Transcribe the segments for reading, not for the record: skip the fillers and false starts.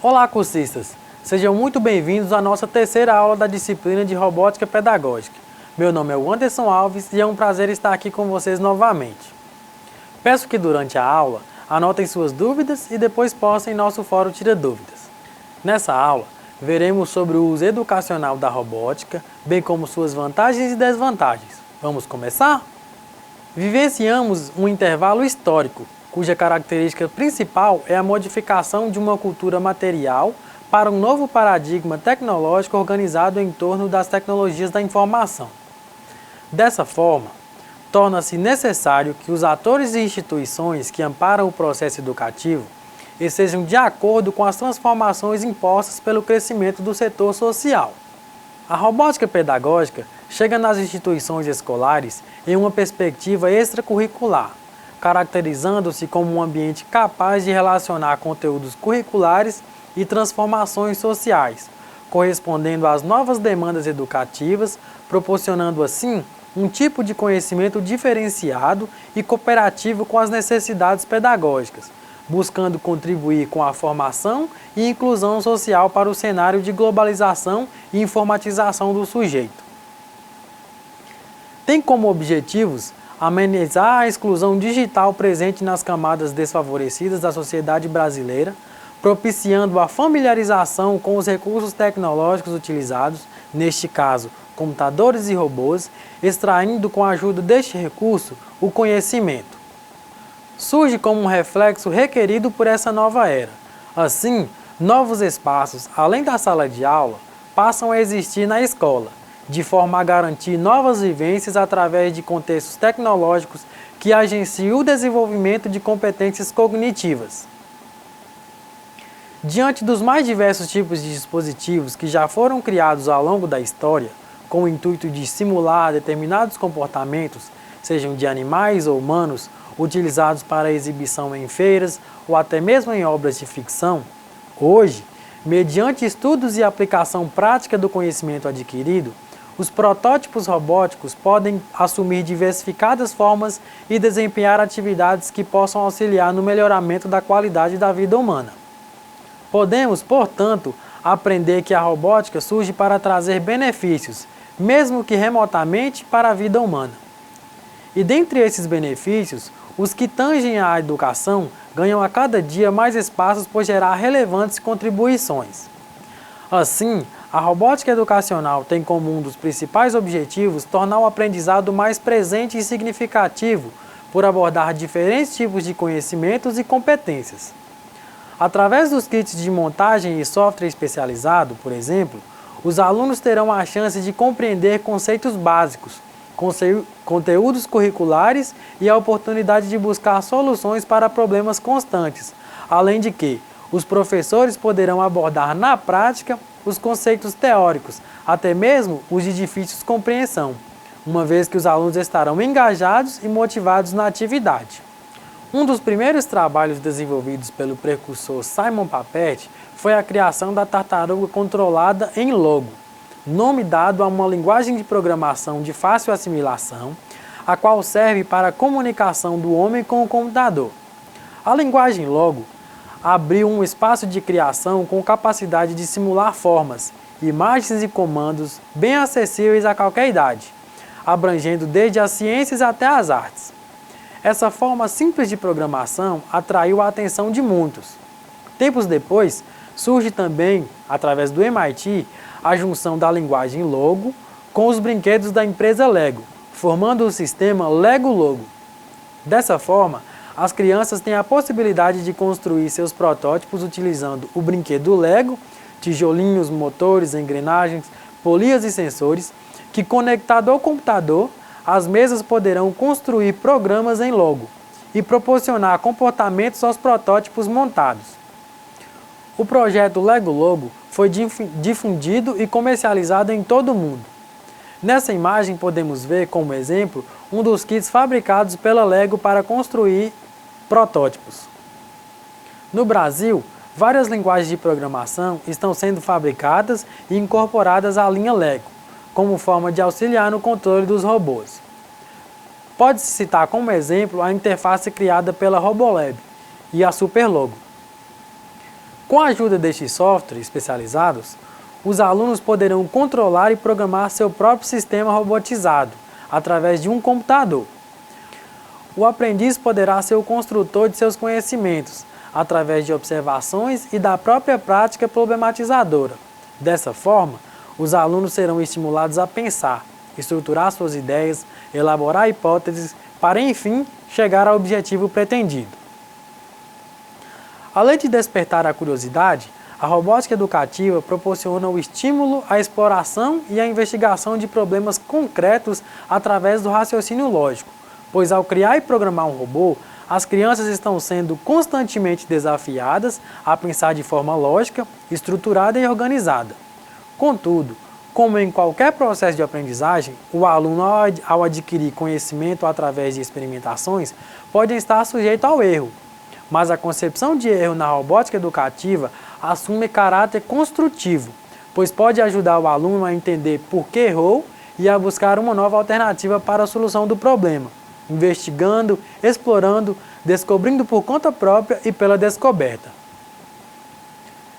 Olá, cursistas! Sejam muito bem-vindos à nossa terceira aula da disciplina de Robótica Pedagógica. Meu nome é Anderson Alves e é um prazer estar aqui com vocês novamente. Peço que durante a aula anotem suas dúvidas e depois postem em nosso fórum Tira Dúvidas. Nessa aula, veremos sobre o uso educacional da robótica, bem como suas vantagens e desvantagens. Vamos começar? Vivenciamos um intervalo histórico, cuja característica principal é a modificação de uma cultura material para um novo paradigma tecnológico organizado em torno das tecnologias da informação. Dessa forma, torna-se necessário que os atores e instituições que amparam o processo educativo estejam de acordo com as transformações impostas pelo crescimento do setor social. A robótica pedagógica chega nas instituições escolares em uma perspectiva extracurricular, caracterizando-se como um ambiente capaz de relacionar conteúdos curriculares e transformações sociais, correspondendo às novas demandas educativas, proporcionando assim um tipo de conhecimento diferenciado e cooperativo com as necessidades pedagógicas, buscando contribuir com a formação e inclusão social para o cenário de globalização e informatização do sujeito. Tem como objetivos amenizar a exclusão digital presente nas camadas desfavorecidas da sociedade brasileira, propiciando a familiarização com os recursos tecnológicos utilizados, neste caso, computadores e robôs, extraindo com a ajuda deste recurso o conhecimento. Surge como um reflexo requerido por essa nova era. Assim, novos espaços, além da sala de aula, passam a existir na escola, de forma a garantir novas vivências através de contextos tecnológicos que agenciam o desenvolvimento de competências cognitivas. Diante dos mais diversos tipos de dispositivos que já foram criados ao longo da história, com o intuito de simular determinados comportamentos, sejam de animais ou humanos, utilizados para exibição em feiras ou até mesmo em obras de ficção, hoje, mediante estudos e aplicação prática do conhecimento adquirido, os protótipos robóticos podem assumir diversificadas formas e desempenhar atividades que possam auxiliar no melhoramento da qualidade da vida humana. Podemos, portanto, aprender que a robótica surge para trazer benefícios, mesmo que remotamente, para a vida humana. E dentre esses benefícios, os que tangem à educação ganham a cada dia mais espaços por gerar relevantes contribuições. Assim, a robótica educacional tem como um dos principais objetivos tornar o aprendizado mais presente e significativo por abordar diferentes tipos de conhecimentos e competências. Através dos kits de montagem e software especializado, por exemplo, os alunos terão a chance de compreender conceitos básicos, conteúdos curriculares e a oportunidade de buscar soluções para problemas constantes, além de que os professores poderão abordar na prática os conceitos teóricos, até mesmo os de difícil compreensão, uma vez que os alunos estarão engajados e motivados na atividade. Um dos primeiros trabalhos desenvolvidos pelo precursor Simon Papert foi a criação da tartaruga controlada em Logo, nome dado a uma linguagem de programação de fácil assimilação, a qual serve para a comunicação do homem com o computador. A linguagem Logo abriu um espaço de criação com capacidade de simular formas, imagens e comandos bem acessíveis a qualquer idade, abrangendo desde as ciências até as artes. Essa forma simples de programação atraiu a atenção de muitos. Tempos depois, surge também, através do MIT, a junção da linguagem Logo com os brinquedos da empresa Lego, formando o sistema Lego Logo. Dessa forma, as crianças têm a possibilidade de construir seus protótipos utilizando o brinquedo Lego, tijolinhos, motores, engrenagens, polias e sensores, que conectado ao computador, as mesas poderão construir programas em Logo e proporcionar comportamentos aos protótipos montados. O projeto Lego Logo foi difundido e comercializado em todo o mundo. Nessa imagem podemos ver, como exemplo, um dos kits fabricados pela Lego para construir protótipos. No Brasil, várias linguagens de programação estão sendo fabricadas e incorporadas à linha Lego, como forma de auxiliar no controle dos robôs. Pode-se citar como exemplo a interface criada pela Robolab e a Superlogo. Com a ajuda destes softwares especializados, os alunos poderão controlar e programar seu próprio sistema robotizado através de um computador. O aprendiz poderá ser o construtor de seus conhecimentos através de observações e da própria prática problematizadora. Dessa forma, os alunos serão estimulados a pensar, estruturar suas ideias, elaborar hipóteses para, enfim, chegar ao objetivo pretendido. Além de despertar a curiosidade, a robótica educativa proporciona o estímulo à exploração e à investigação de problemas concretos através do raciocínio lógico, pois ao criar e programar um robô, as crianças estão sendo constantemente desafiadas a pensar de forma lógica, estruturada e organizada. Contudo, como em qualquer processo de aprendizagem, o aluno, ao adquirir conhecimento através de experimentações, pode estar sujeito ao erro. Mas a concepção de erro na robótica educativa assume caráter construtivo, pois pode ajudar o aluno a entender por que errou e a buscar uma nova alternativa para a solução do problema, investigando, explorando, descobrindo por conta própria e pela descoberta.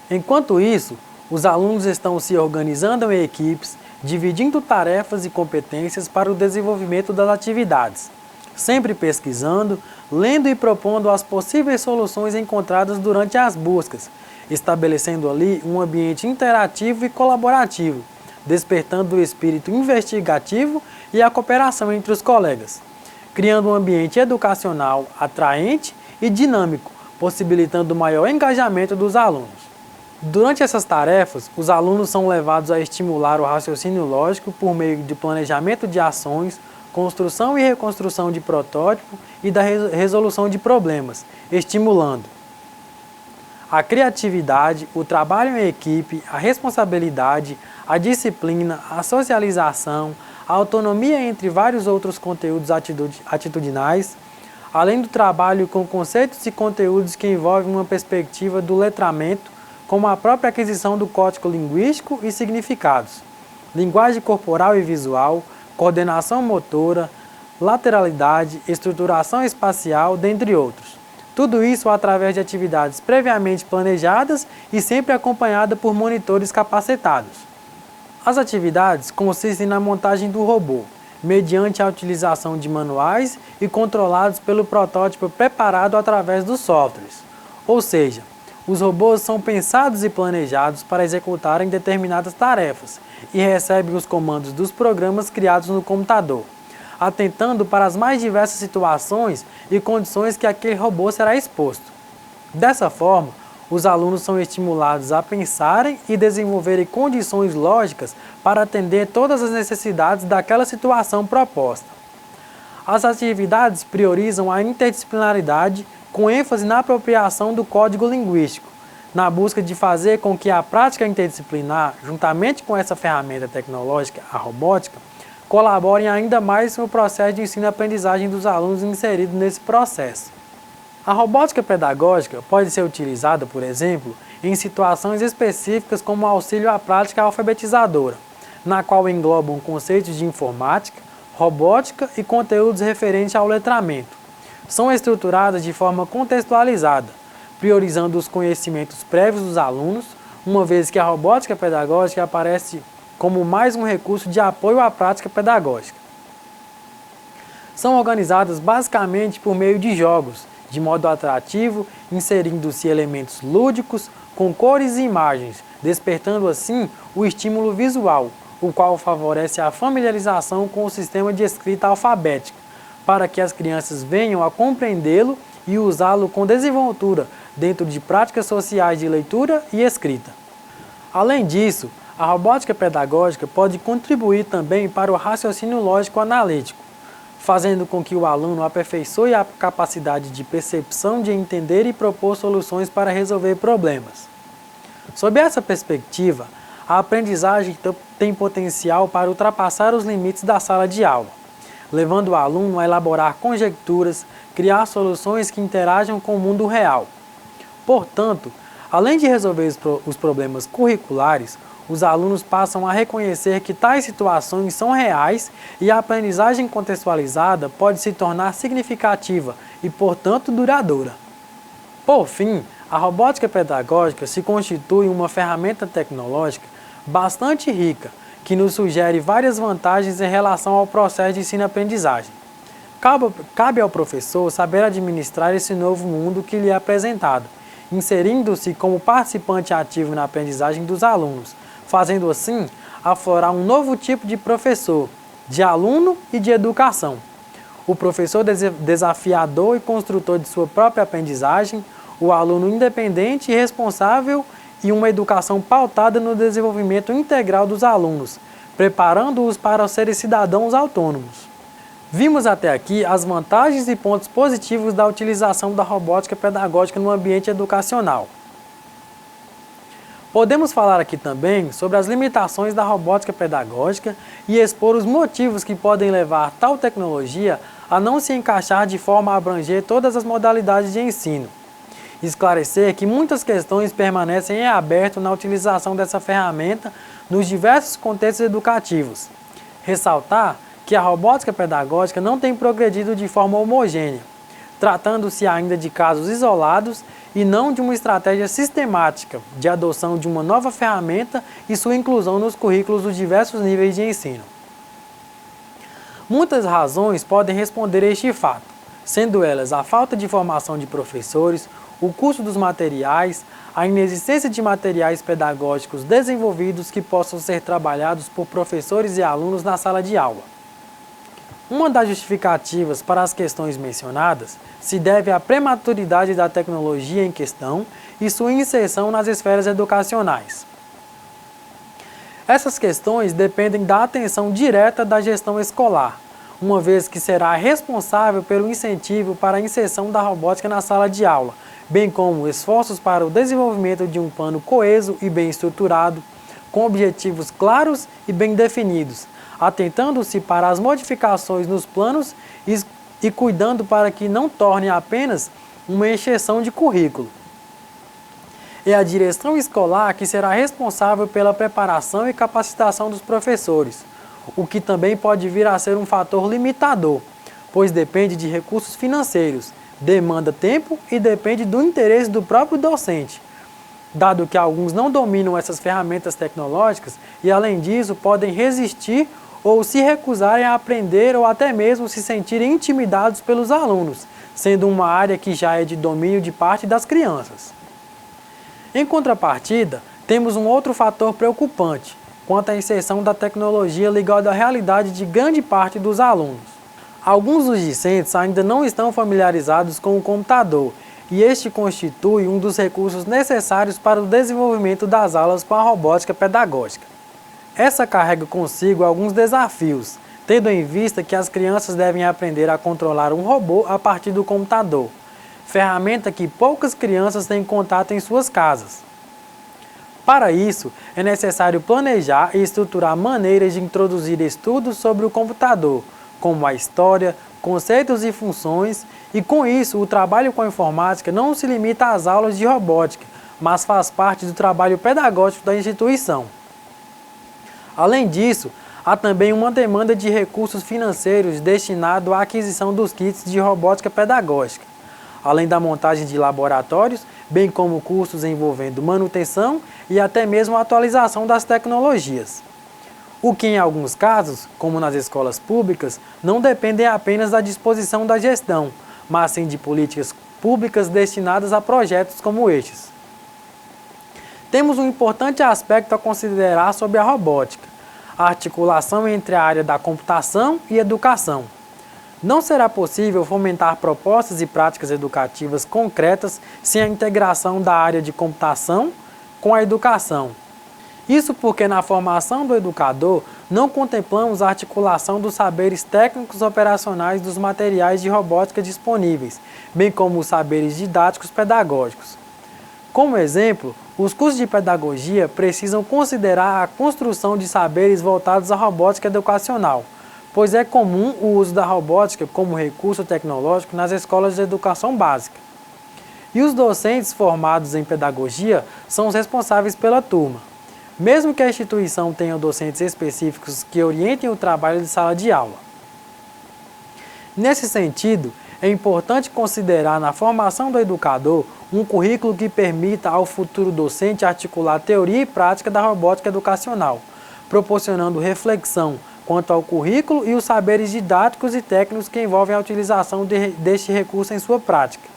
Enquanto isso, os alunos estão se organizando em equipes, dividindo tarefas e competências para o desenvolvimento das atividades, sempre pesquisando, lendo e propondo as possíveis soluções encontradas durante as buscas, estabelecendo ali um ambiente interativo e colaborativo, despertando o espírito investigativo e a cooperação entre os colegas, criando um ambiente educacional atraente e dinâmico, possibilitando o maior engajamento dos alunos. Durante essas tarefas, os alunos são levados a estimular o raciocínio lógico por meio de planejamento de ações, construção e reconstrução de protótipo e da resolução de problemas, estimulando a criatividade, o trabalho em equipe, a responsabilidade, a disciplina, a socialização, a autonomia entre vários outros conteúdos atitudinais, além do trabalho com conceitos e conteúdos que envolvem uma perspectiva do letramento, como a própria aquisição do código linguístico e significados, linguagem corporal e visual, coordenação motora, lateralidade, estruturação espacial, dentre outros. Tudo isso através de atividades previamente planejadas e sempre acompanhada por monitores capacitados. As atividades consistem na montagem do robô, mediante a utilização de manuais e controlados pelo protótipo preparado através dos softwares. Ou seja, os robôs são pensados e planejados para executarem determinadas tarefas e recebem os comandos dos programas criados no computador, atentando para as mais diversas situações e condições que aquele robô será exposto. Dessa forma, os alunos são estimulados a pensarem e desenvolverem condições lógicas para atender todas as necessidades daquela situação proposta. As atividades priorizam a interdisciplinaridade com ênfase na apropriação do código linguístico, na busca de fazer com que a prática interdisciplinar, juntamente com essa ferramenta tecnológica, a robótica, colaborem ainda mais no processo de ensino-aprendizagem dos alunos inseridos nesse processo. A robótica pedagógica pode ser utilizada, por exemplo, em situações específicas como auxílio à prática alfabetizadora, na qual englobam conceitos de informática, robótica e conteúdos referentes ao letramento. São estruturadas de forma contextualizada, priorizando os conhecimentos prévios dos alunos, uma vez que a robótica pedagógica aparece como mais um recurso de apoio à prática pedagógica. São organizadas basicamente por meio de jogos, de modo atrativo, inserindo-se elementos lúdicos com cores e imagens, despertando assim o estímulo visual, o qual favorece a familiarização com o sistema de escrita alfabética, para que as crianças venham a compreendê-lo e usá-lo com desenvoltura dentro de práticas sociais de leitura e escrita. Além disso, a robótica pedagógica pode contribuir também para o raciocínio lógico-analítico, fazendo com que o aluno aperfeiçoe a capacidade de percepção de entender e propor soluções para resolver problemas. Sob essa perspectiva, a aprendizagem tem potencial para ultrapassar os limites da sala de aula, levando o aluno a elaborar conjecturas, criar soluções que interajam com o mundo real. Portanto, além de resolver os problemas curriculares, os alunos passam a reconhecer que tais situações são reais e a aprendizagem contextualizada pode se tornar significativa e, portanto, duradoura. Por fim, A robótica pedagógica se constitui uma ferramenta tecnológica bastante rica, que nos sugere várias vantagens em relação ao processo de ensino-aprendizagem. Cabe ao professor saber administrar esse novo mundo que lhe é apresentado, inserindo-se como participante ativo na aprendizagem dos alunos, fazendo assim aflorar um novo tipo de professor, de aluno e de educação. O professor desafiador e construtor de sua própria aprendizagem, o aluno independente e responsável e uma educação pautada no desenvolvimento integral dos alunos, preparando-os para serem cidadãos autônomos. Vimos até aqui as vantagens e pontos positivos da utilização da robótica pedagógica no ambiente educacional. Podemos falar aqui também sobre as limitações da robótica pedagógica e expor os motivos que podem levar tal tecnologia a não se encaixar de forma a abranger todas as modalidades de ensino. Esclarecer que muitas questões permanecem em aberto na utilização dessa ferramenta nos diversos contextos educativos. Ressaltar que a robótica pedagógica não tem progredido de forma homogênea, tratando-se ainda de casos isolados e não de uma estratégia sistemática de adoção de uma nova ferramenta e sua inclusão nos currículos dos diversos níveis de ensino. Muitas razões podem responder a este fato, sendo elas a falta de formação de professores, o custo dos materiais, a inexistência de materiais pedagógicos desenvolvidos que possam ser trabalhados por professores e alunos na sala de aula. Uma das justificativas para as questões mencionadas se deve à prematuridade da tecnologia em questão e sua inserção nas esferas educacionais. Essas questões dependem da atenção direta da gestão escolar, uma vez que será responsável pelo incentivo para a inserção da robótica na sala de aula, bem como esforços para o desenvolvimento de um plano coeso e bem estruturado, com objetivos claros e bem definidos, atentando-se para as modificações nos planos e cuidando para que não torne apenas uma exceção de currículo. É a direção escolar que será responsável pela preparação e capacitação dos professores, o que também pode vir a ser um fator limitador, pois depende de recursos financeiros, demanda tempo e depende do interesse do próprio docente, dado que alguns não dominam essas ferramentas tecnológicas e, além disso, podem resistir ou se recusarem a aprender ou até mesmo se sentirem intimidados pelos alunos, sendo uma área que já é de domínio de parte das crianças. Em contrapartida, temos um outro fator preocupante, quanto à inserção da tecnologia ligada à realidade de grande parte dos alunos. Alguns dos discentes ainda não estão familiarizados com o computador, e este constitui um dos recursos necessários para o desenvolvimento das aulas com a robótica pedagógica. Essa carrega consigo alguns desafios, tendo em vista que as crianças devem aprender a controlar um robô a partir do computador, ferramenta que poucas crianças têm contato em suas casas. Para isso, é necessário planejar e estruturar maneiras de introduzir estudos sobre o computador, como a história, conceitos e funções, e com isso o trabalho com a informática não se limita às aulas de robótica, mas faz parte do trabalho pedagógico da instituição. Além disso, há também uma demanda de recursos financeiros destinado à aquisição dos kits de robótica pedagógica, além da montagem de laboratórios, bem como custos envolvendo manutenção e até mesmo a atualização das tecnologias. O que em alguns casos, como nas escolas públicas, não dependem apenas da disposição da gestão, mas sim de políticas públicas destinadas a projetos como estes. Temos um importante aspecto a considerar sobre a robótica, a articulação entre a área da computação e educação. Não será possível fomentar propostas e práticas educativas concretas sem a integração da área de computação com a educação. Isso porque na formação do educador não contemplamos a articulação dos saberes técnicos operacionais dos materiais de robótica disponíveis, bem como os saberes didáticos pedagógicos. Como exemplo, os cursos de pedagogia precisam considerar a construção de saberes voltados à robótica educacional, pois é comum o uso da robótica como recurso tecnológico nas escolas de educação básica. E os docentes formados em pedagogia são os responsáveis pela turma, mesmo que a instituição tenha docentes específicos que orientem o trabalho de sala de aula. Nesse sentido, É importante considerar na formação do educador um currículo que permita ao futuro docente articular teoria e prática da robótica educacional, proporcionando reflexão quanto ao currículo e os saberes didáticos e técnicos que envolvem a utilização deste recurso em sua prática.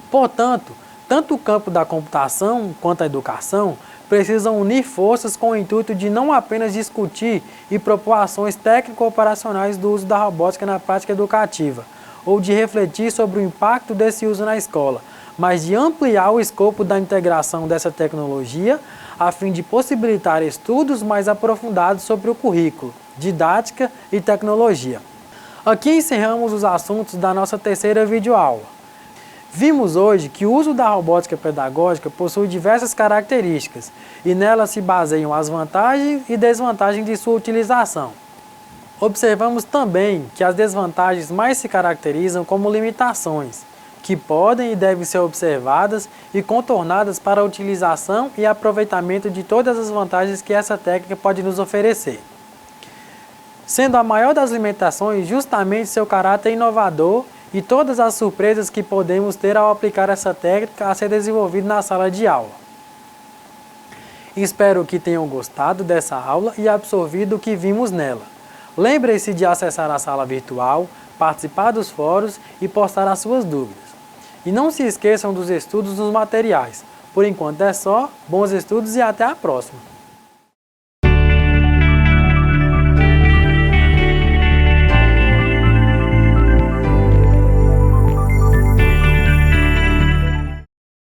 Portanto, tanto o campo da computação quanto a educação precisam unir forças com o intuito de não apenas discutir e propor ações técnico-operacionais do uso da robótica na prática educativa, ou de refletir sobre o impacto desse uso na escola, mas de ampliar o escopo da integração dessa tecnologia a fim de possibilitar estudos mais aprofundados sobre o currículo, didática e tecnologia. Aqui encerramos os assuntos da nossa terceira videoaula. Vimos hoje que o uso da robótica pedagógica possui diversas características e nela se baseiam as vantagens e desvantagens de sua utilização. Observamos também que as desvantagens mais se caracterizam como limitações, que podem e devem ser observadas e contornadas para a utilização e aproveitamento de todas as vantagens que essa técnica pode nos oferecer. Sendo a maior das limitações justamente seu caráter inovador e todas as surpresas que podemos ter ao aplicar essa técnica a ser desenvolvida na sala de aula. Espero que tenham gostado dessa aula e absorvido o que vimos nela. Lembre-se de acessar a sala virtual, participar dos fóruns e postar as suas dúvidas. E não se esqueçam dos estudos dos materiais. Por enquanto é só, bons estudos e até a próxima!